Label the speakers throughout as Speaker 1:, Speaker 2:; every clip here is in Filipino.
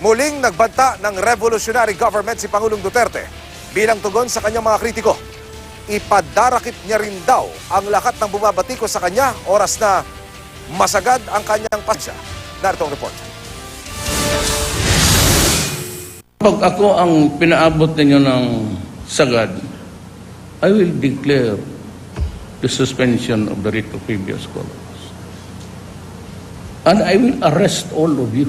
Speaker 1: Muling nagbanta ng revolutionary government si Pangulong Duterte bilang tugon sa kanyang mga kritiko. Ipadarakit niya rin daw ang lahat ng bumabatiko sa kanya oras na masagad ang kanyang pasya. Narito ang report.
Speaker 2: Pag ako ang pinaabot ninyo ng sagad, I will declare the suspension of the writ of habeas corpus. And I will arrest all of you.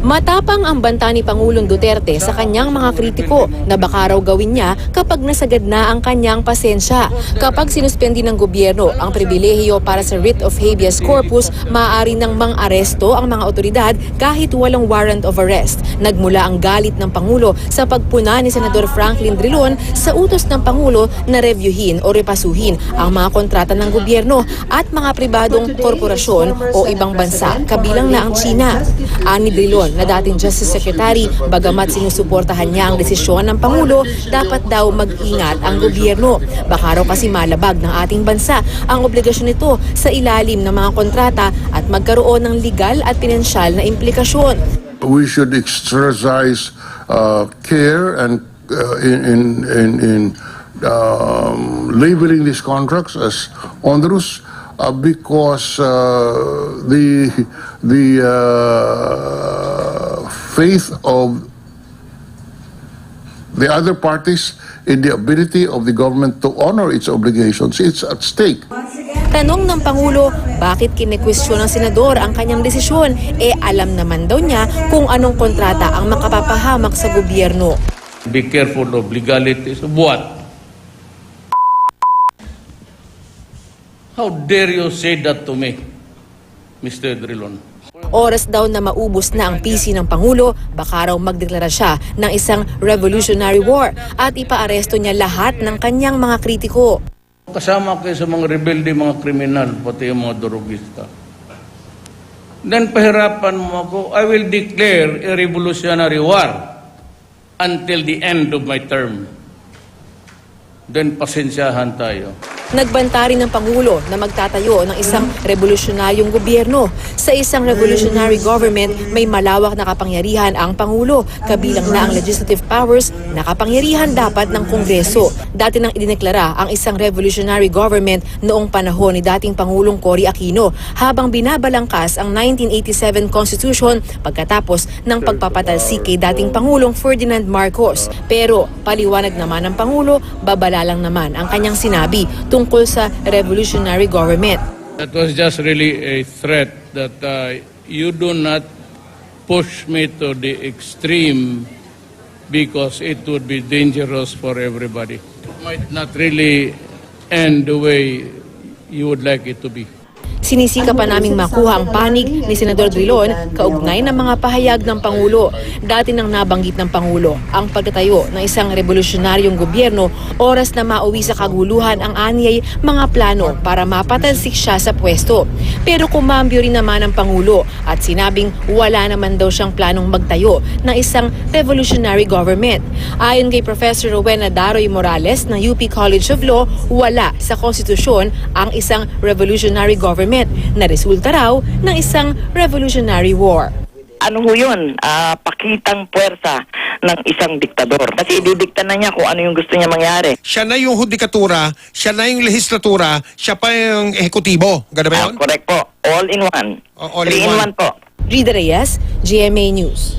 Speaker 3: Matapang ang banta ni Pangulong Duterte sa kanyang mga kritiko na baka raw gawin niya kapag nasagad na ang kanyang pasensya. Kapag sinuspendi ng gobyerno ang pribilehiyo para sa writ of habeas corpus, maaari nang mang-aresto ang mga otoridad kahit walang warrant of arrest. Nagmula ang galit ng Pangulo sa pagpuna ni Senador Franklin Drilon sa utos ng Pangulo na reviewin o repasuhin ang mga kontrata ng gobyerno at mga pribadong korporasyon o ibang bansa, kabilang na ang China. Ani Drilon na dating Justice Secretary, bagamat sinusuportahan niya ang desisyon ng Pangulo, dapat daw mag-ingat ang gobyerno. Baka raw kasi malabag ng ating bansa ang obligasyon nito sa ilalim ng mga kontrata at magkaroon ng legal at pinansyal na implikasyon.
Speaker 4: We should exercise care and in labeling these contracts as onerous because the faith of the other parties in the ability of the government to honor its obligations, it's at stake.
Speaker 3: Tanong ng Pangulo, bakit kinikwestiyon ng senador ang kanyang desisyon? Alam naman daw niya kung anong kontrata ang makapapahamak sa gobyerno.
Speaker 2: Be careful of legalities of what? How dare you say that to me, Mr. Drilon?
Speaker 3: Oras daw na maubos na ang PC ng Pangulo, baka raw magdeklara siya ng isang revolutionary war at ipaaresto niya lahat ng kanyang mga kritiko.
Speaker 2: Kasama kayo sa mga rebelde, mga kriminal, pati yung mga durugista. Then pahirapan mo ako, I will declare a revolutionary war until the end of my term. Then pasensyahan tayo.
Speaker 3: Nagbanta rin ng Pangulo na magtatayo ng isang revolusyonaryong gobyerno. Sa isang revolutionary government, may malawak na kapangyarihan ang Pangulo, kabilang na ang legislative powers na kapangyarihan dapat ng Kongreso. Dati nang idineklara ang isang revolutionary government noong panahon ni dating Pangulong Cory Aquino, habang binabalangkas ang 1987 Constitution pagkatapos ng pagpapatalsik kay dating Pangulong Ferdinand Marcos. Pero paliwanag naman ng Pangulo, babala lang naman ang kanyang sinabi tungkol sa revolutionary government.
Speaker 2: That was just really a threat that you do not push me to the extreme because it would be dangerous for everybody. It might not really end the way you would like it to be.
Speaker 3: Sinisika pa naming makuha ang panig ni Senador Drilon kaugnay ng mga pahayag ng Pangulo. Dati nang nabanggit ng Pangulo ang pagtatayo ng isang revolusyonaryong gobyerno oras na mauwi sa kaguluhan ang anyay mga plano para mapatalsik siya sa pwesto. Pero kumambyo rin naman ang Pangulo at sinabing wala naman daw siyang planong magtayo ng isang revolutionary government. Ayon kay Professor Rowena Daroy Morales ng UP College of Law, wala sa konstitusyon ang isang revolutionary government na resulta raw ng isang revolutionary war.
Speaker 5: Ano ho yun? Pakitang puwersa ng isang diktador. Kasi ididikta na niya kung ano yung gusto niya mangyari.
Speaker 6: Siya na yung hudikatura, siya na yung lehislatura, siya pa yung ehekutibo. Ganda ba yun?
Speaker 5: Correct po. All in one.
Speaker 6: All in
Speaker 5: 3 in
Speaker 6: one.
Speaker 5: 1 po.
Speaker 3: Rida Reyes, GMA News.